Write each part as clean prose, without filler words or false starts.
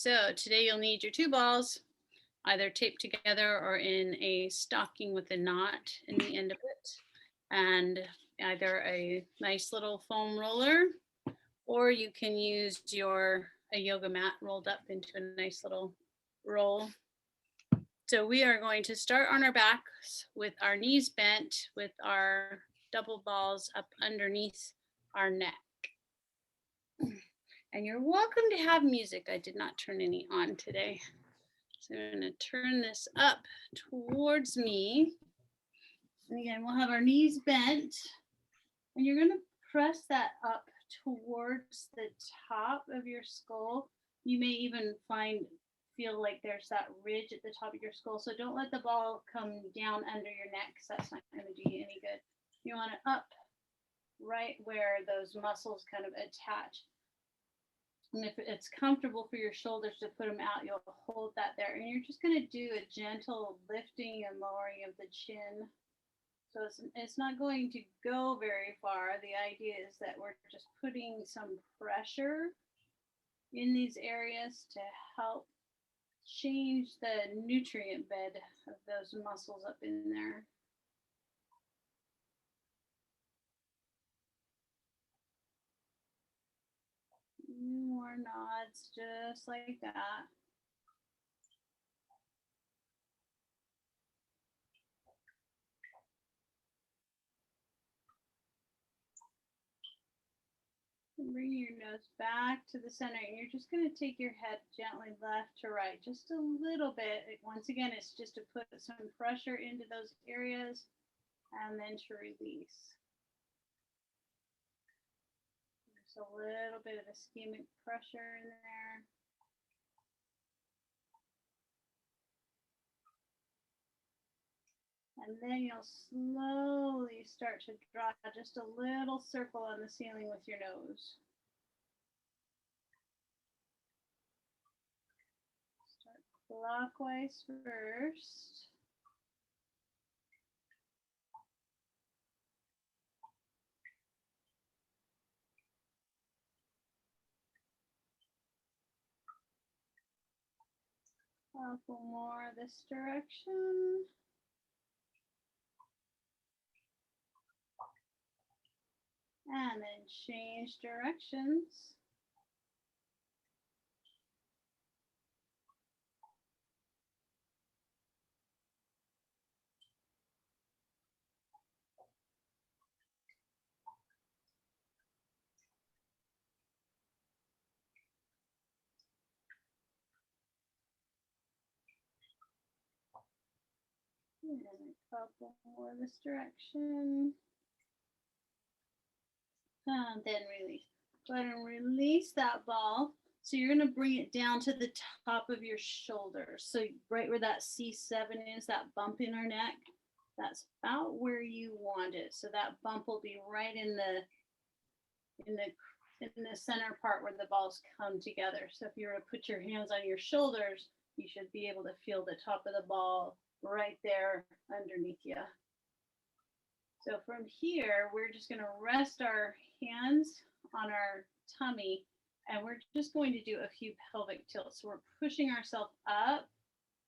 So today you'll need your two balls either taped together or in a stocking with a knot in the end of it, and either a nice little foam roller, or you can use a yoga mat rolled up into a nice little roll. So we are going to start on our backs with our knees bent, with our double balls up underneath our neck. And you're welcome to have music. I did not turn any on today. So I'm going to turn this up towards me. And again, we'll have our knees bent. And you're going to press that up towards the top of your skull. You may even feel like there's that ridge at the top of your skull. So don't let the ball come down under your neck, because that's not going to do you any good. You want it up right where those muscles kind of attach. And if it's comfortable for your shoulders to put them out, you'll hold that there. And you're just going to do a gentle lifting and lowering of the chin. So it's not going to go very far. The idea is that we're just putting some pressure in these areas to help change the nutrient bed of those muscles up in there. More nods, just like that. And bring your nose back to the center, and you're just going to take your head gently left to right, just a little bit. Once again, it's just to put some pressure into those areas and then to release. Just a little bit of ischemic pressure in there. And then you'll slowly start to draw just a little circle on the ceiling with your nose. Start clockwise first. Couple more this direction. And then change directions. And a couple more this direction. And then release. Go ahead and release that ball. So you're going to bring it down to the top of your shoulders. So right where that C7 is, that bump in our neck, that's about where you want it. So that bump will be right in the center part where the balls come together. So if you were to put your hands on your shoulders, you should be able to feel the top of the ball right there underneath you. So from here, we're just going to rest our hands on our tummy, and we're just going to do a few pelvic tilts. So we're pushing ourselves up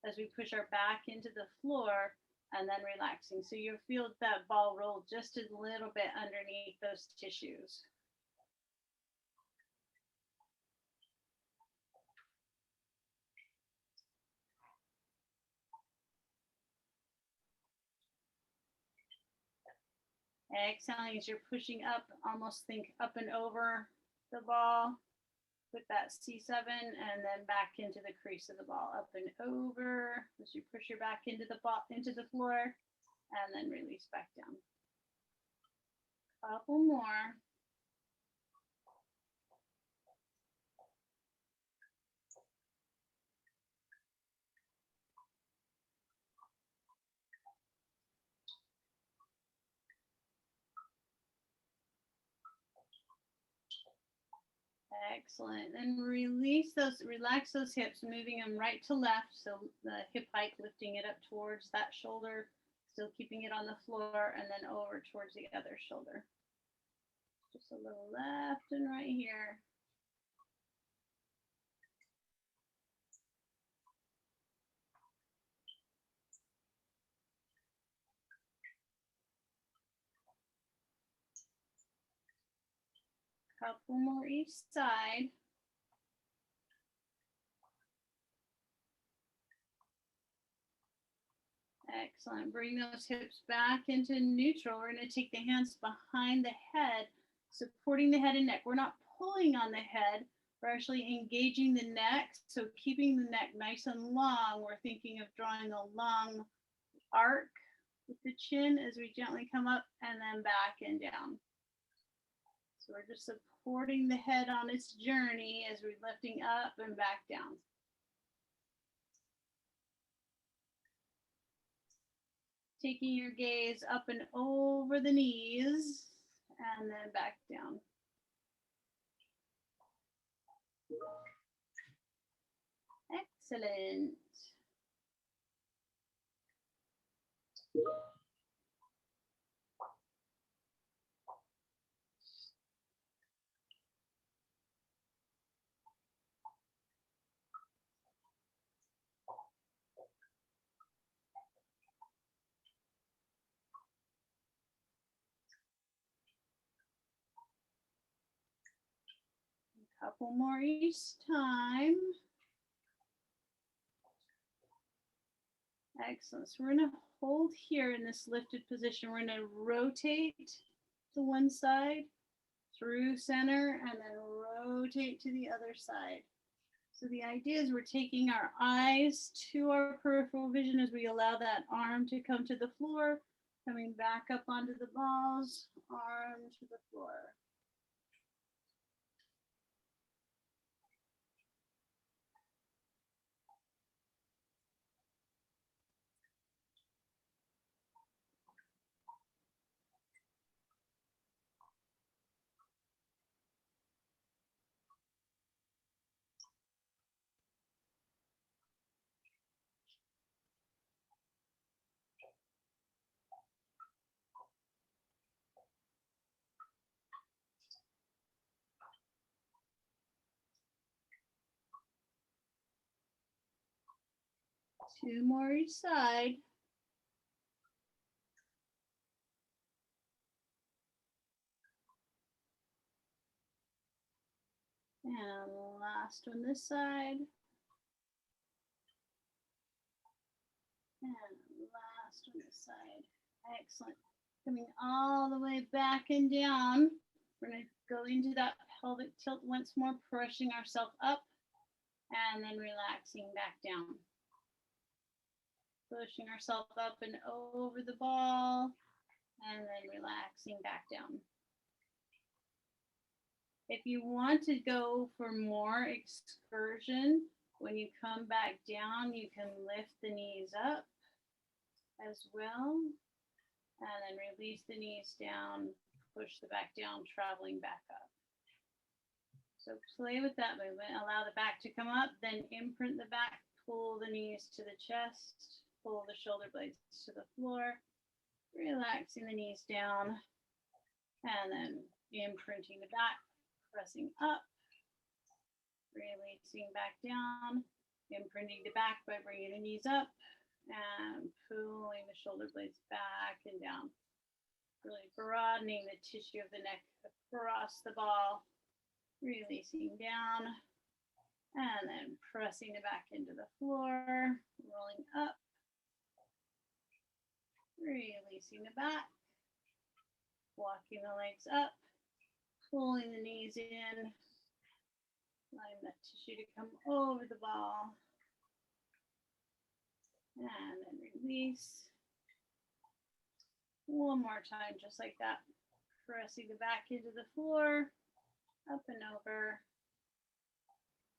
as we push our back into the floor and then relaxing. So you'll feel that ball roll just a little bit underneath those tissues. Exhaling as you're pushing up, almost think up and over the ball with that C7, and then back into the crease of the ball, up and over as you push your back into the ball, into the floor, and then release back down. Couple more. Excellent. Then relax those hips, moving them right to left. So the hip hike, lifting it up towards that shoulder, still keeping it on the floor, and then over towards the other shoulder. Just a little left and right here. Couple more each side. Excellent. Bring those hips back into neutral. We're going to take the hands behind the head, supporting the head and neck. We're not pulling on the head. We're actually engaging the neck. So keeping the neck nice and long. We're thinking of drawing a long arc with the chin as we gently come up and then back and down. So we're just supporting the head on its journey as we're lifting up and back down. Taking your gaze up and over the knees and then back down. Excellent. Couple more each time. Excellent. So we're going to hold here in this lifted position. We're going to rotate to one side, through center, and then rotate to the other side. So the idea is we're taking our eyes to our peripheral vision as we allow that arm to come to the floor, coming back up onto the balls, arm to the floor. Two more each side. And last one this side. And last one this side. Excellent. Coming all the way back and down. We're going to go into that pelvic tilt once more, pushing ourselves up and then relaxing back down. Pushing ourselves up and over the ball and then relaxing back down. If you want to go for more excursion, when you come back down, you can lift the knees up as well. And then release the knees down, push the back down, traveling back up. So play with that movement. Allow the back to come up, then imprint the back, pull the knees to the chest, pull the shoulder blades to the floor, relaxing the knees down, and then imprinting the back, pressing up, releasing back down, imprinting the back by bringing the knees up, and pulling the shoulder blades back and down. Really broadening the tissue of the neck across the ball, releasing down, and then pressing it back into the floor, rolling up, releasing the back, walking the legs up, pulling the knees in, allowing that tissue to come over the ball, and then release. One more time, just like that. Pressing the back into the floor, up and over,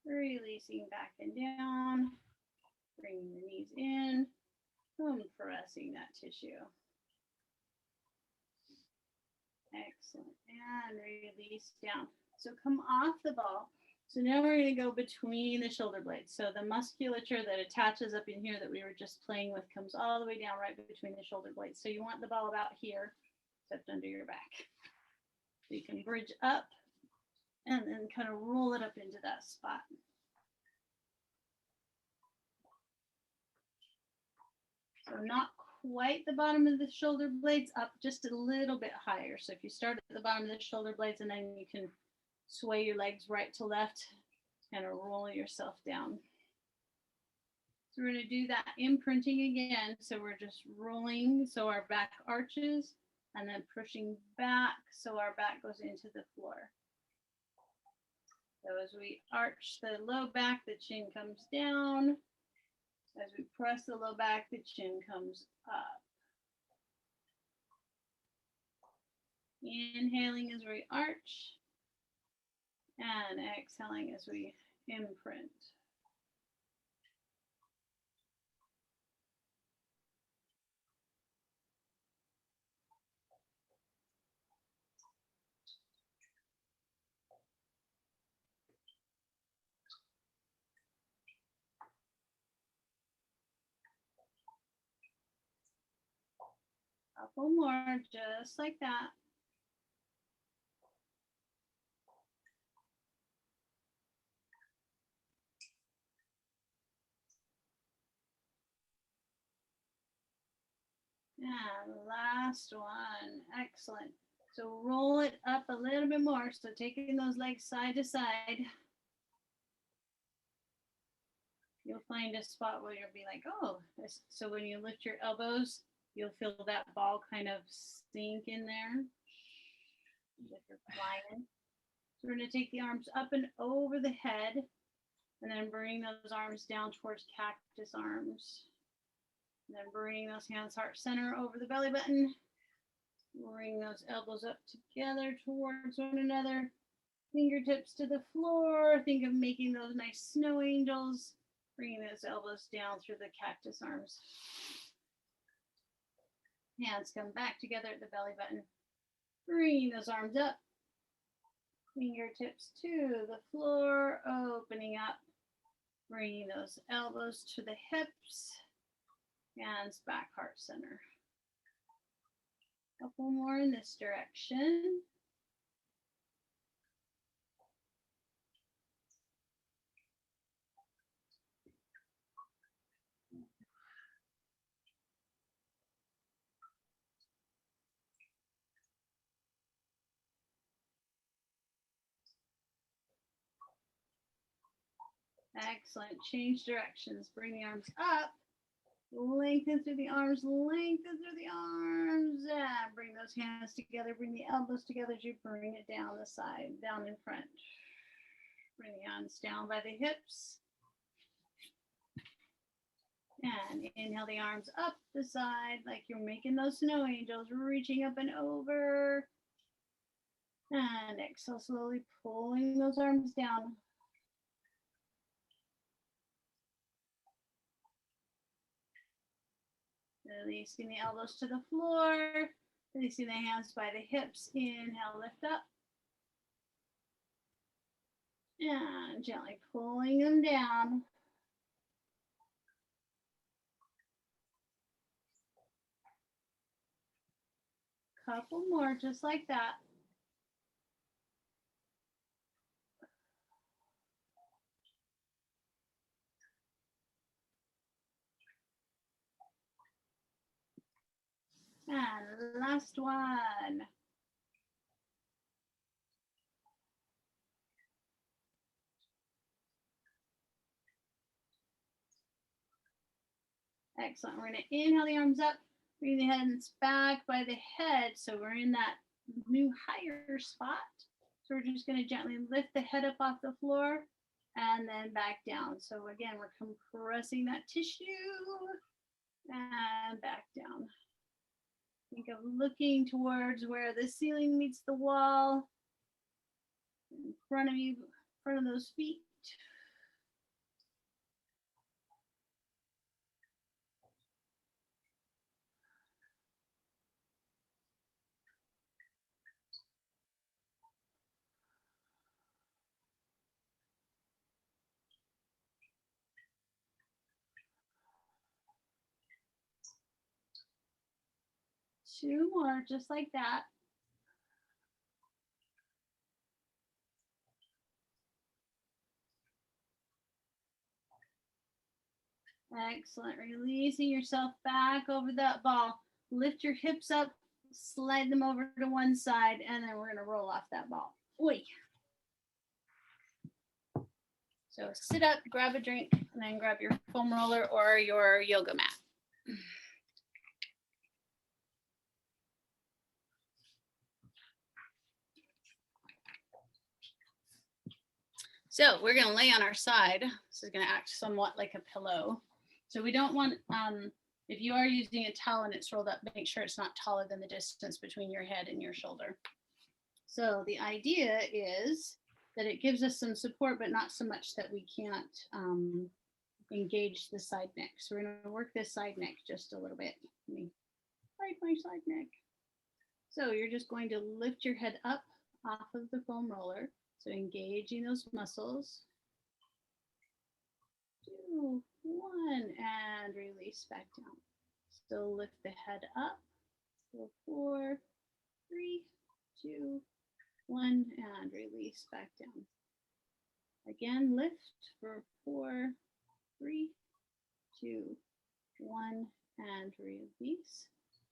releasing back and down, bringing the knees in, and pressing that tissue. Excellent. And release down. So come off the ball. So now we're going to go between the shoulder blades. So the musculature that attaches up in here that we were just playing with comes all the way down right between the shoulder blades. So you want the ball about here, except under your back. So you can bridge up and then kind of roll it up into that spot. So not quite the bottom of the shoulder blades, up just a little bit higher. So if you start at the bottom of the shoulder blades and then you can sway your legs right to left and roll yourself down. So we're going to do that imprinting again. So we're just rolling so our back arches and then pushing back so our back goes into the floor. So as we arch the low back, the chin comes down. As we press the low back, the chin comes up. Inhaling as we arch and exhaling as we imprint. Couple more, just like that. And last one, excellent. So roll it up a little bit more. So taking those legs side to side. You'll find a spot where you'll be like, oh, so when you lift your elbows, you'll feel that ball kind of sink in there. If you're flying. So we're going to take the arms up and over the head and then bring those arms down towards cactus arms. And then bring those hands heart center over the belly button. Bring those elbows up together towards one another. Fingertips to the floor. Think of making those nice snow angels. Bringing those elbows down through the cactus arms. Hands come back together at the belly button. Bringing those arms up. Fingertips to the floor, opening up. Bringing those elbows to the hips. Hands back, heart center. Couple more in this direction. Excellent. Change directions. Bring the arms up. Lengthen through the arms. Lengthen through the arms. And bring those hands together. Bring the elbows together as you bring it down the side, down in front. Bring the hands down by the hips. And inhale the arms up the side like you're making those snow angels, reaching up and over. And exhale, slowly pulling those arms down. Releasing the elbows to the floor. Releasing the hands by the hips. Inhale, lift up. And gently pulling them down. Couple more, just like that. And last one. Excellent. We're going to inhale the arms up, bring the hands back by the head. So we're in that new higher spot. So we're just going to gently lift the head up off the floor and then back down. So again, we're compressing that tissue and back down. Think of looking towards where the ceiling meets the wall. In front of you, in front of those feet. Two more, just like that. Excellent. Releasing yourself back over that ball. Lift your hips up, slide them over to one side, and then we're going to roll off that ball. Oi. So sit up, grab a drink, and then grab your foam roller or your yoga mat. So we're going to lay on our side. This is going to act somewhat like a pillow. So we don't want, if you are using a towel and it's rolled up, make sure it's not taller than the distance between your head and your shoulder. So the idea is that it gives us some support, but not so much that we can't engage the side neck. So we're going to work this side neck just a little bit. Let me fight my side neck. So you're just going to lift your head up off of the foam roller. So engaging those muscles. 2, 1, and release back down. Still lift the head up. So 4, 3, 2, 1, and release back down. Again, lift for 4, 3, 2, 1, and release.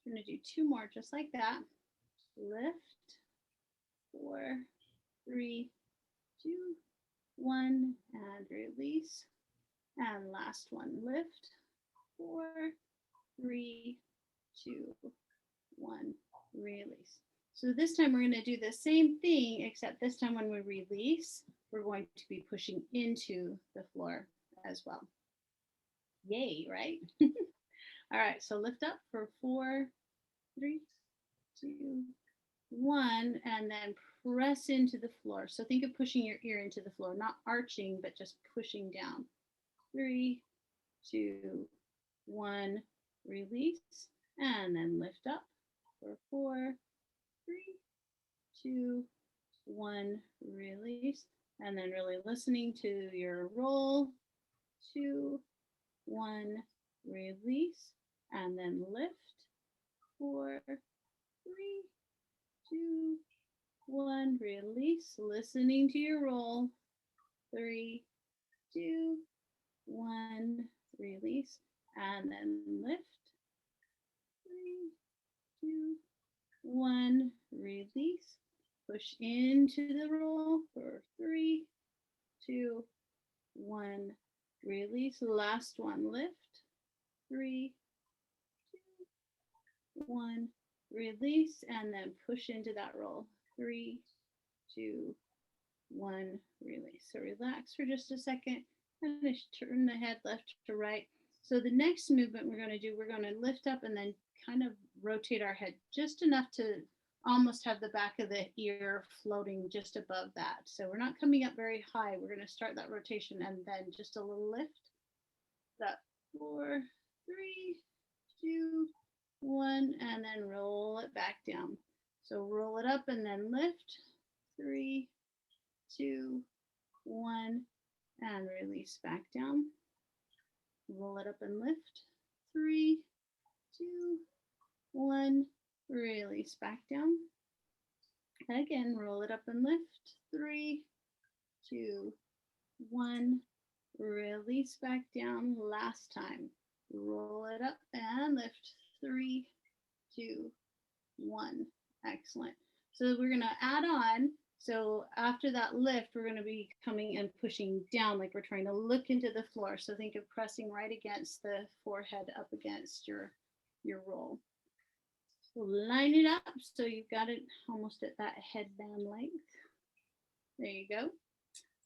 We're going to do 2 more just like that. Lift, 4, 3, 2, 1, and release. And last one, lift, 4, 3, 2, 1, release. So this time we're going to do the same thing, except this time when we release, we're going to be pushing into the floor as well. Yay, right? All right, so lift up for 4, 3, 2, 1, and then press into the floor. So think of pushing your ear into the floor, not arching, but just pushing down. 3, 2, 1, release, and then lift up for 4, 3, 2, 1, release, and then really listening to your roll. 2, 1, release, and then lift. 4, 3, 2, 1, release, listening to your roll. 3, 2, 1, release, and then lift. 3, 2, 1, release. Push into the roll for 3, 2, 1, release. Last one, lift. 3, 2, 1, release, and then push into that roll. 3, 2, 1, release. So relax for just a second. I'm going to turn the head left to right. So the next movement we're going to do, we're going to lift up and then kind of rotate our head just enough to almost have the back of the ear floating just above that. So we're not coming up very high. We're going to start that rotation and then just a little lift. That 4, 3, 2, 1, and then roll it back down. So roll it up and then lift. 3, 2, 1, and release back down. Roll it up and lift. 3, 2, 1, release back down. Again, roll it up and lift. 3, 2, 1, release back down. Last time. Roll it up and lift. 3, 2, 1. Excellent. So we're going to add on. So after that lift, we're going to be coming and pushing down like we're trying to look into the floor. So think of pressing right against the forehead up against your roll. So line it up so you've got it almost at that headband length. There you go.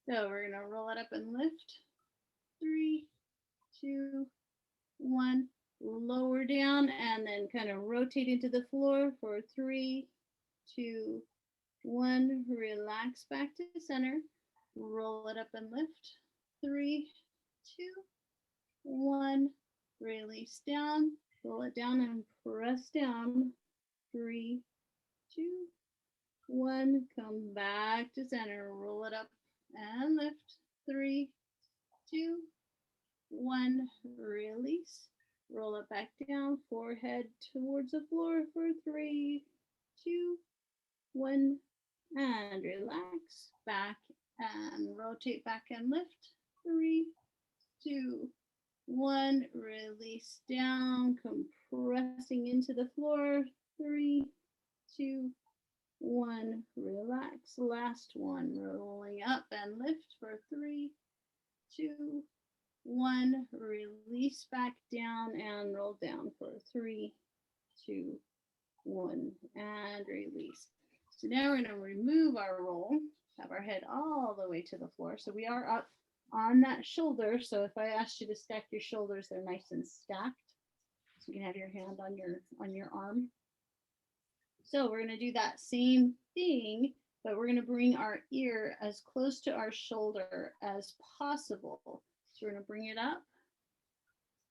So we're going to roll it up and lift. 3, 2, 1. Lower down and then kind of rotate into the floor for 3, 2, 1. Relax back to the center. Roll it up and lift. 3, 2, 1. Release down. Roll it down and press down. 3, 2, 1. Come back to center. Roll it up and lift. 3, 2, 1. Release. Roll it back down. Forehead towards the floor for 3, 2, 1. And relax. Back and rotate back and lift. 3, 2, 1. Release down. Compressing into the floor. 3, 2, 1. Relax. Last one. Rolling up and lift for 3, 2, 1. Release back down and roll down for 3, 2, 1, and release. So now we're going to remove our roll, have our head all the way to the floor. So we are up on that shoulder. So if I asked you to stack your shoulders, they're nice and stacked. So you can have your hand on your arm. So we're going to do that same thing, but we're going to bring our ear as close to our shoulder as possible. So we're going to bring it up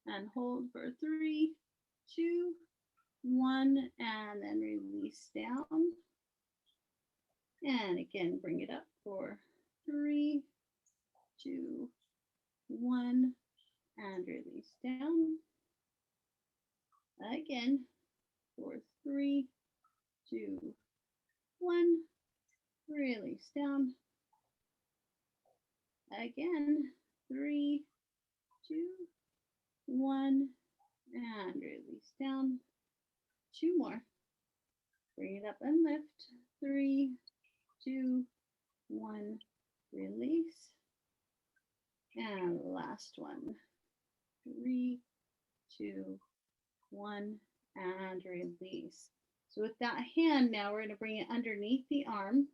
and hold for 3, 2, 1, and then release down. And again, bring it up for 3, 2, 1, and release down. Again, for 3, 2, 1, release down. Again, 3, 2, 1, and release down. 2 more. Bring it up and lift. 3, 2, 1, release. And last one. 3, 2, 1, and release. So with that hand now, we're going to bring it underneath the arm.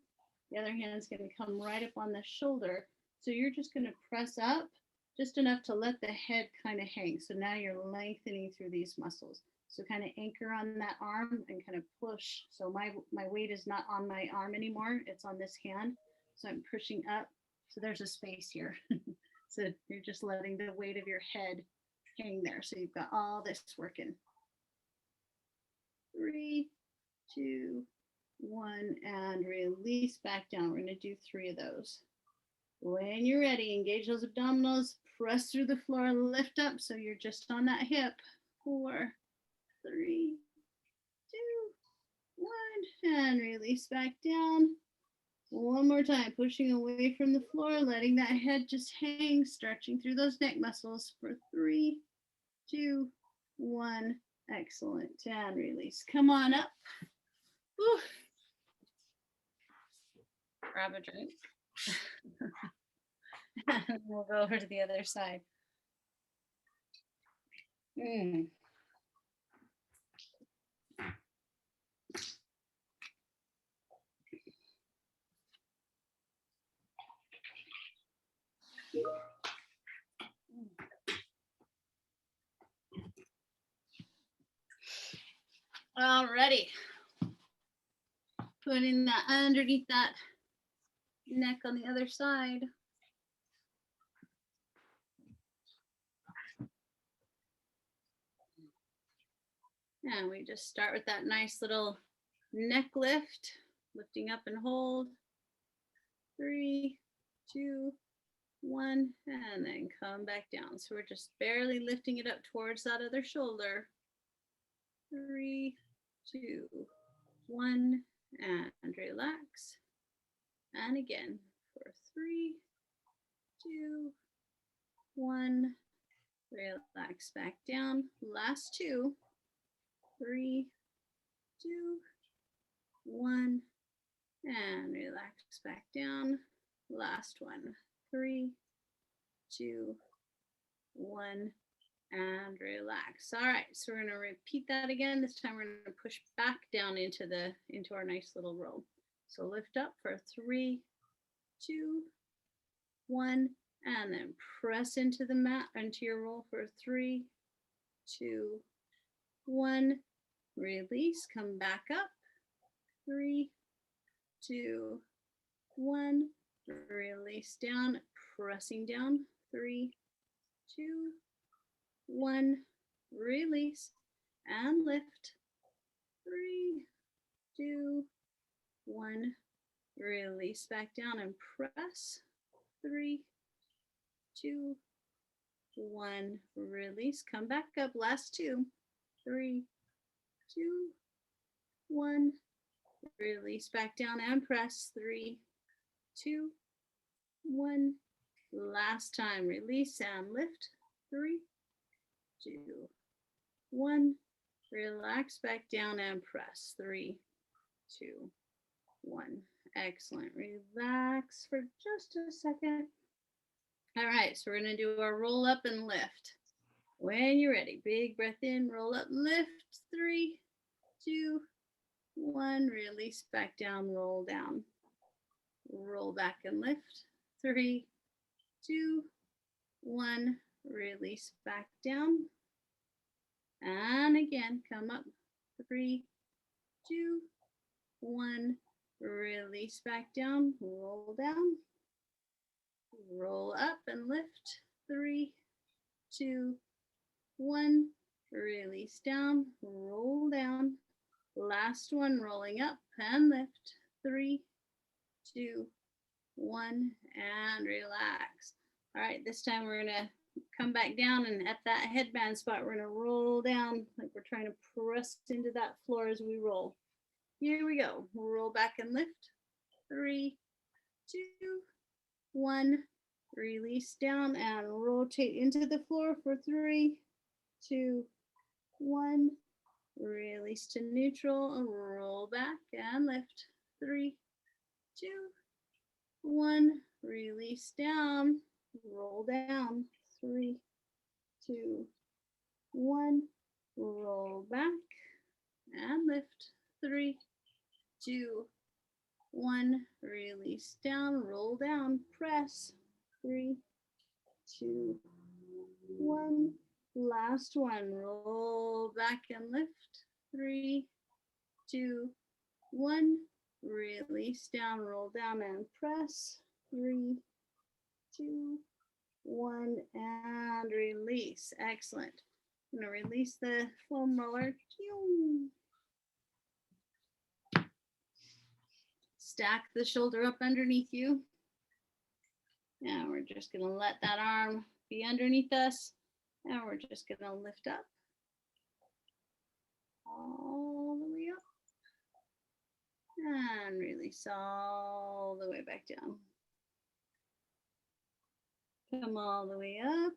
The other hand is going to come right up on the shoulder. So you're just going to press up just enough to let the head kind of hang. So now you're lengthening through these muscles. So kind of anchor on that arm and kind of push. So my weight is not on my arm anymore. It's on this hand. So I'm pushing up. So there's a space here. So you're just letting the weight of your head hang there. So you've got all this working. 3, 2, 1, and release back down. We're going to do 3 of those. When you're ready, engage those abdominals, press through the floor, lift up so you're just on that hip. 4, 3, 2, 1, and release back down. One more time, pushing away from the floor, letting that head just hang, stretching through those neck muscles for 3, 2, 1. Excellent. And release. Come on up. Whew. Grab a drink. And we'll go over to the other side. Alrighty. Putting that underneath that neck on the other side. And we just start with that nice little neck lift, lifting up and hold. 3, 2, 1, and then come back down. So we're just barely lifting it up towards that other shoulder. 3, 2, 1, and relax. And again for 3, 2, 1, relax back down. Last 2. 3, 2, 1, and relax back down. Last one. 3, 2, 1, and relax. All right, so we're going to repeat that again. This time we're going to push back down into our nice little roll. So lift up for 3, 2, 1, and then press into the mat, into your roll for 3, 2, 1. Release, come back up. 3, 2, 1. Release down, pressing down. 3, 2, 1. Release and lift. 3, 2, 1. Release back down and press. 3, 2, 1. Release, come back up. Last 2. 3, 2, 1. Release back down and press. 3, 2, 1. Last time. Release and lift. 3, 2, 1. Relax back down and press. 3, 2, 1. Excellent. Relax for just a second. All right, so we're gonna do our roll up and lift. When you're ready, big breath in, roll up, lift. 3, 2, 1. Release back down, roll down. Roll back and lift. 3, 2, 1. Release back down. And again, come up. 3, 2, 1. Release back down, roll down. Roll up and lift. 3, 2, 1. Release down, roll down. Last one, rolling up and lift. 3, 2, 1, and relax. All right, this time we're gonna come back down, and at that headband spot, we're gonna roll down like we're trying to press into that floor as we roll. Here we go. Roll back and lift. 3, 2, 1. Release down and rotate into the floor for 3, 2, 1. Release to neutral, roll back and lift. 3, 2, 1. Release down, roll down. 3, 2, 1. Roll back and lift. 3, 2, 1. Release down, roll down, press. 3, 2, 1. Last one, roll back and lift. 3, 2, 1. Release down, roll down and press. 3, 2, 1, and release. Excellent. I'm going to release the foam roller. Stack the shoulder up underneath you. Now we're just going to let that arm be underneath us. Now we're just going to lift up. All the way up. And release all the way back down. Come all the way up.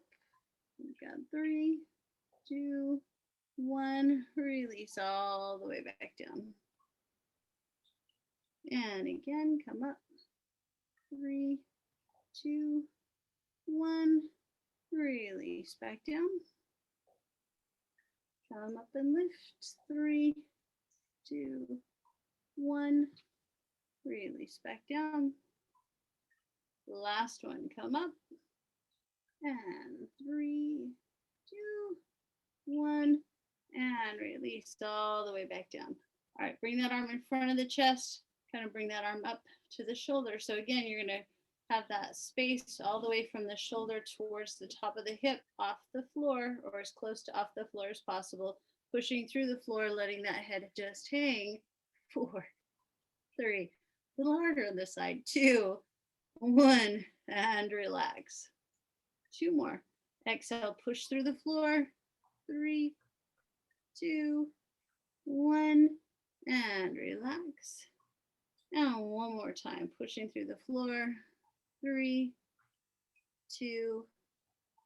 We've got 3, 2, 1. Release all the way back down. And again, come up. 3, 2, 1. Release back down. Come up and lift. 3, 2, 1. Release back down. Last one, come up. And 3, 2, 1. And release all the way back down. All right, bring that arm in front of the chest. Kind of bring that arm up to the shoulder. So again, you're going to have that space all the way from the shoulder towards the top of the hip, off the floor, or as close to off the floor as possible. Pushing through the floor, letting that head just hang. 4, 3, a little harder on this side. 2, 1, and relax. 2 more. Exhale, push through the floor. 3, 2, 1, and relax. And one more time, pushing through the floor. 3, 2,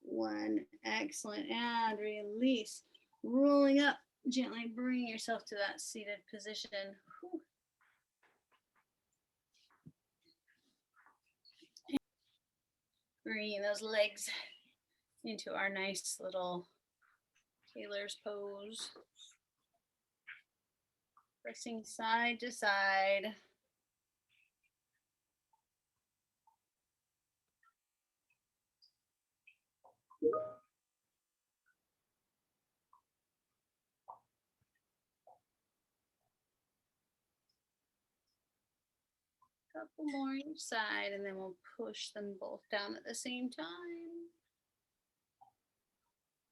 1. Excellent. And release. Rolling up, gently bring yourself to that seated position. Whew. Bringing those legs into our nice little tailor's pose. Pressing side to side. Couple more each side, and then we'll push them both down at the same time.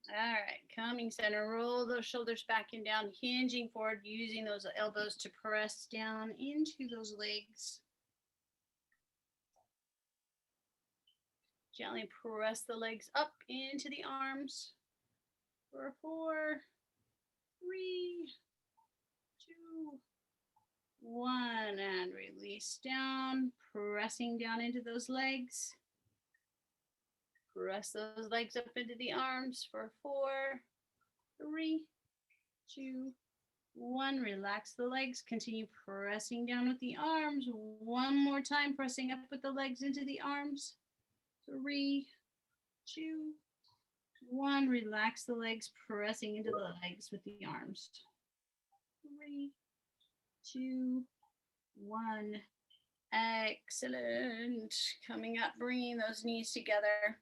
All right, coming center, roll those shoulders back and down, hinging forward, using those elbows to press down into those legs. Gently press the legs up into the arms. For 4, 3, 2, 1, and release down, pressing down into those legs. Press those legs up into the arms for 4, 3, 2, 1. Relax the legs. Continue pressing down with the arms. One more time, pressing up with the legs into the arms. 3, 2, 1. Relax the legs, pressing into the legs with the arms. 3, 2, 1. Excellent. Coming up, bringing those knees together.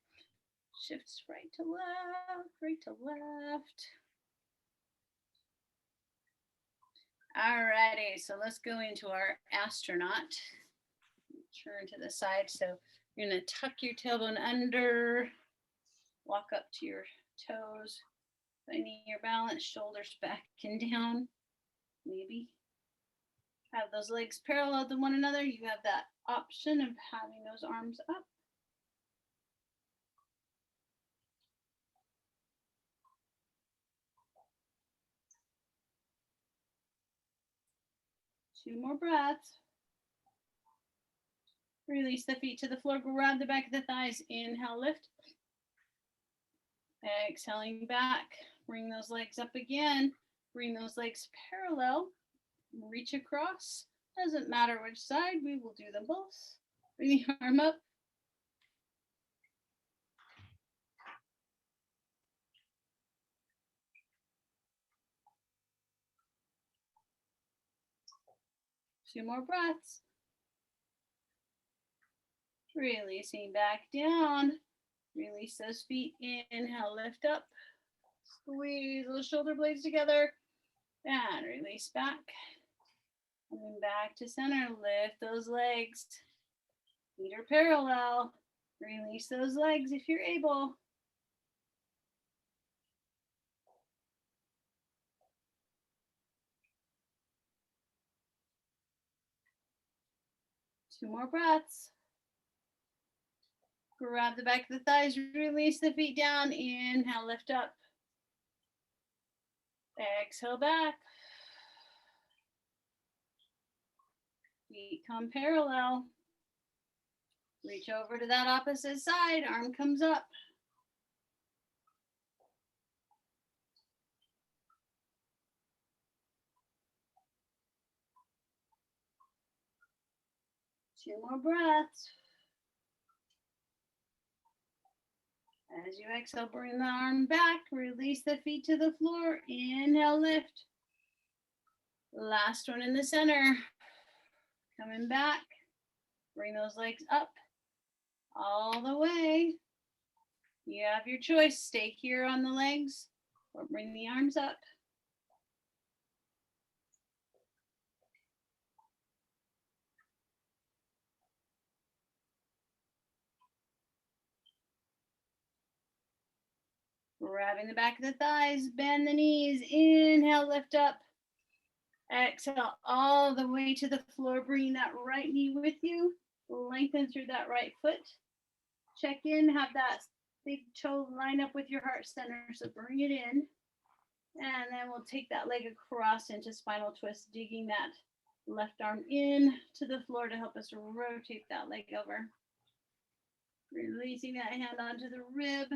Shifts right to left, right to left. Alrighty, so let's go into our astronaut. Turn to the side. So you're gonna tuck your tailbone under, walk up to your toes, finding your balance, shoulders back and down, maybe. Have those legs parallel to one another. You have that option of having those arms up. Two more breaths. Release the feet to the floor, grab the back of the thighs, inhale, lift. Exhaling back, bring those legs up again, bring those legs parallel, reach across. Doesn't matter which side, we will do them both. Bring the arm up. Two more breaths. Releasing back down. Release those feet. Inhale, lift up. Squeeze those shoulder blades together. And release back. Coming back to center. Lift those legs. Feet are parallel. Release those legs if you're able. Two more breaths. Grab the back of the thighs, release the feet down. Inhale, lift up. Exhale back. Feet come parallel. Reach over to that opposite side. Arm comes up. Two more breaths. As you exhale, bring the arm back. Release the feet to the floor. Inhale, lift. Last one in the center. Coming back. Bring those legs up all the way. You have your choice. Stay here on the legs or bring the arms up. Grabbing the back of the thighs, bend the knees. Inhale, lift up. Exhale all the way to the floor. Bring that right knee with you. Lengthen through that right foot. Check in, have that big toe line up with your heart center. So bring it in. And then we'll take that leg across into spinal twist, digging that left arm in to the floor to help us rotate that leg over. Releasing that hand onto the rib.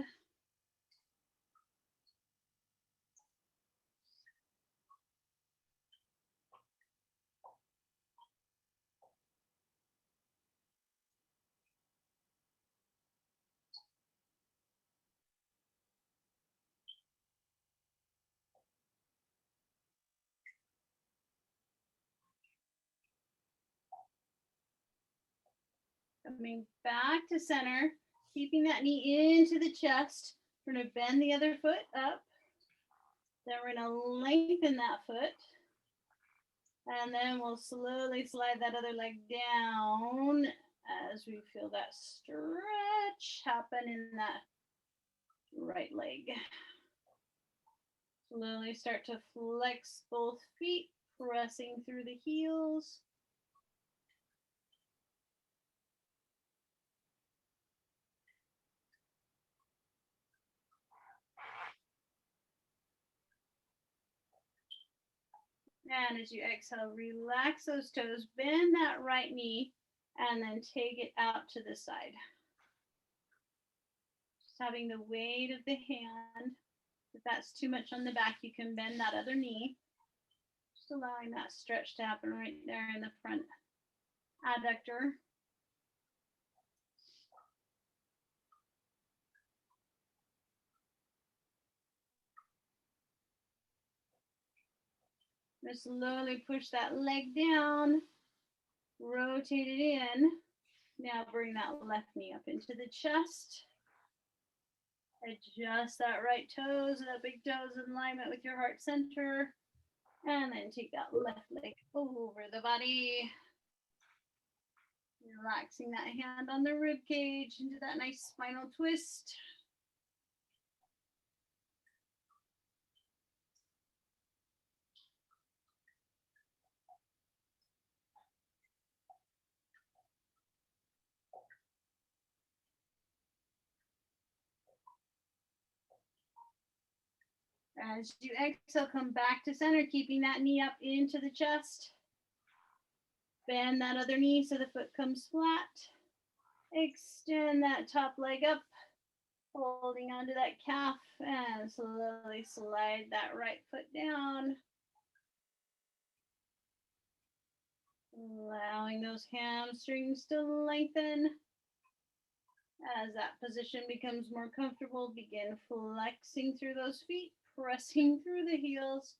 Coming back to center, keeping that knee into the chest. We're going to bend the other foot up. Then we're going to lengthen that foot. And then we'll slowly slide that other leg down as we feel that stretch happen in that right leg. Slowly start to flex both feet, pressing through the heels. And as you exhale, relax those toes, bend that right knee, and then take it out to the side. Just having the weight of the hand. If that's too much on the back, you can bend that other knee. Just allowing that stretch to happen right there in the front adductor. Just slowly push that leg down, rotate it in. Now bring that left knee up into the chest. Adjust that right toes, that big toes in alignment with your heart center. And then take that left leg over the body. Relaxing that hand on the rib cage into that nice spinal twist. As you exhale, come back to center, keeping that knee up into the chest. Bend that other knee so the foot comes flat. Extend that top leg up, holding onto that calf, and slowly slide that right foot down. Allowing those hamstrings to lengthen. As that position becomes more comfortable, begin flexing through those feet, pressing through the heels.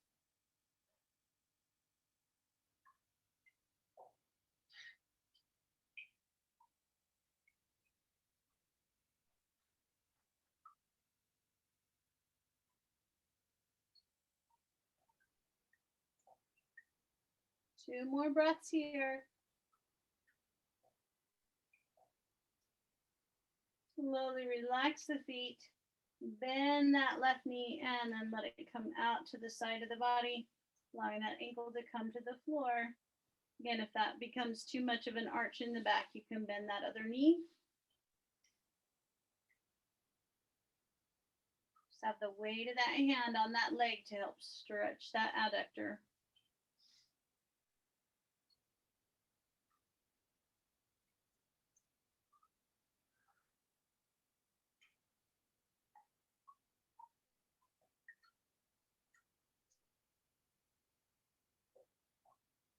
Two more breaths here. Slowly relax the feet. Bend that left knee and then let it come out to the side of the body, allowing that ankle to come to the floor. Again, if that becomes too much of an arch in the back, you can bend that other knee. Just have the weight of that hand on that leg to help stretch that adductor.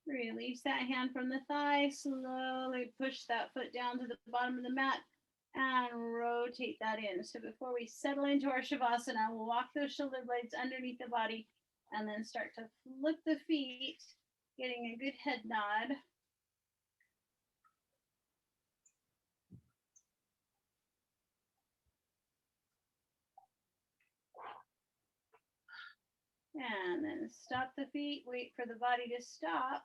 Release that hand from the thigh. Slowly push that foot down to the bottom of the mat and rotate that in. So before we settle into our Savasana, we'll walk those shoulder blades underneath the body and then start to flip the feet, getting a good head nod. And then stop the feet, wait for the body to stop.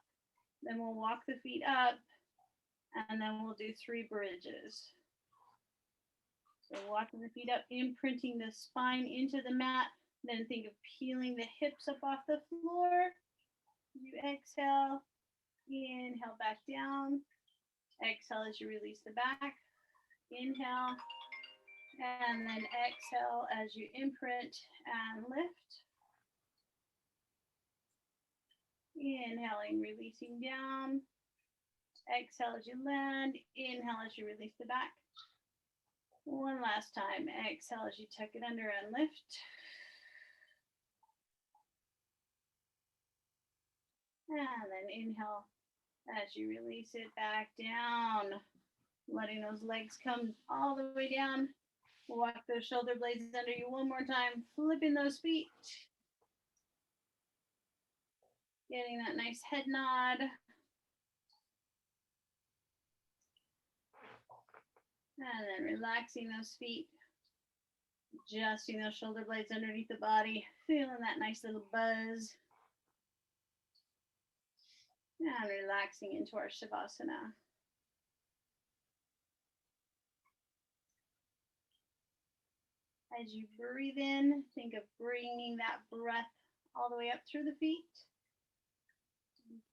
Then we'll walk the feet up, and then we'll do 3 bridges. So walking the feet up, imprinting the spine into the mat. Then think of peeling the hips up off the floor. You exhale, inhale back down. Exhale as you release the back. Inhale, and then exhale as you imprint and lift. Inhaling, releasing down. Exhale as you land. Inhale as you release the back. One last time. Exhale as you tuck it under and lift. And then inhale as you release it back down. Letting those legs come all the way down. Walk those shoulder blades under you one more time. Flipping those feet. Getting that nice head nod. And then relaxing those feet. Adjusting those shoulder blades underneath the body. Feeling that nice little buzz. And relaxing into our Savasana. As you breathe in, think of bringing that breath all the way up through the feet.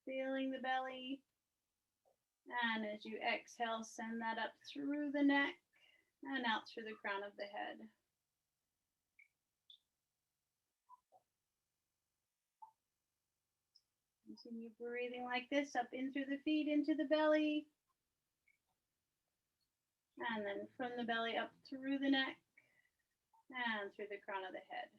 Feeling the belly. And as you exhale, send that up through the neck and out through the crown of the head. Continue breathing like this, up in through the feet, into the belly. And then from the belly up through the neck and through the crown of the head.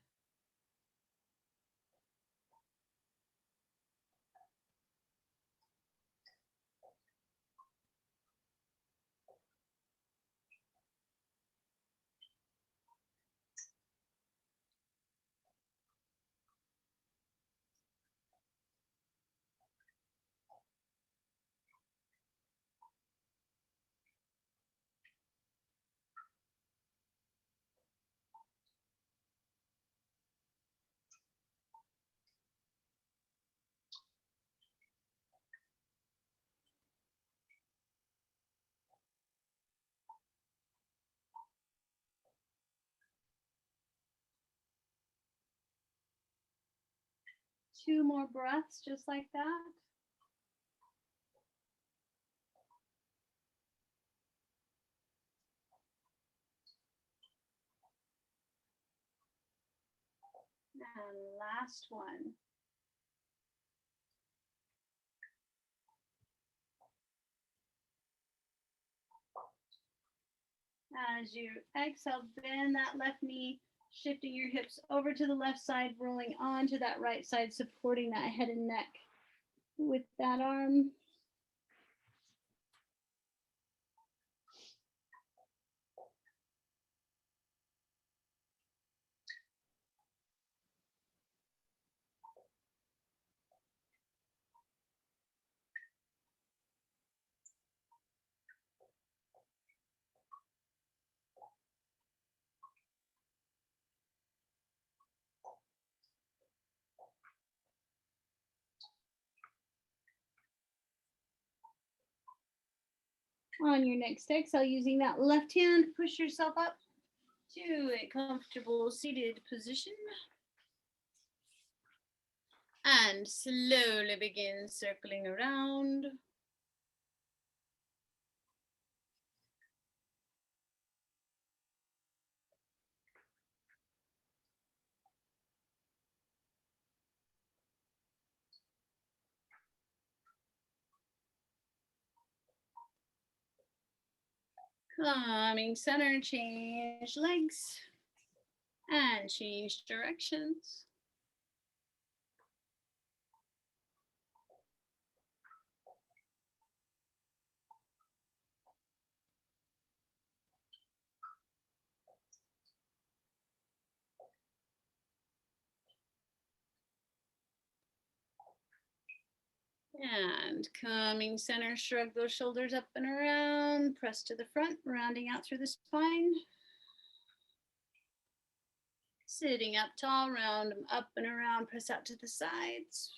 2 more breaths just like that. And last one. As you exhale, bend that left knee, shifting your hips over to the left side, rolling onto that right side, supporting that head and neck with that arm. On your next exhale, using that left hand, push yourself up to a comfortable seated position. And slowly begin circling around. Coming center, change legs and change directions. And coming center, shrug those shoulders up and around, press to the front, rounding out through the spine. Sitting up tall, round them up and around, press out to the sides.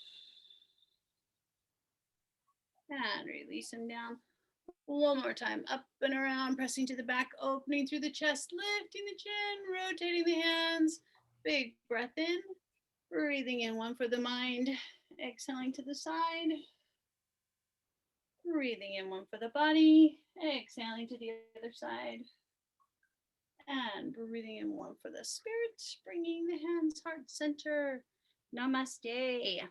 And release them down. One more time, up and around, pressing to the back, opening through the chest, lifting the chin, rotating the hands. Big breath in, breathing in one for the mind, exhaling to the side. Breathing in one for the body, exhaling to the other side. And breathing in one for the spirit, bringing the hands heart center. Namaste.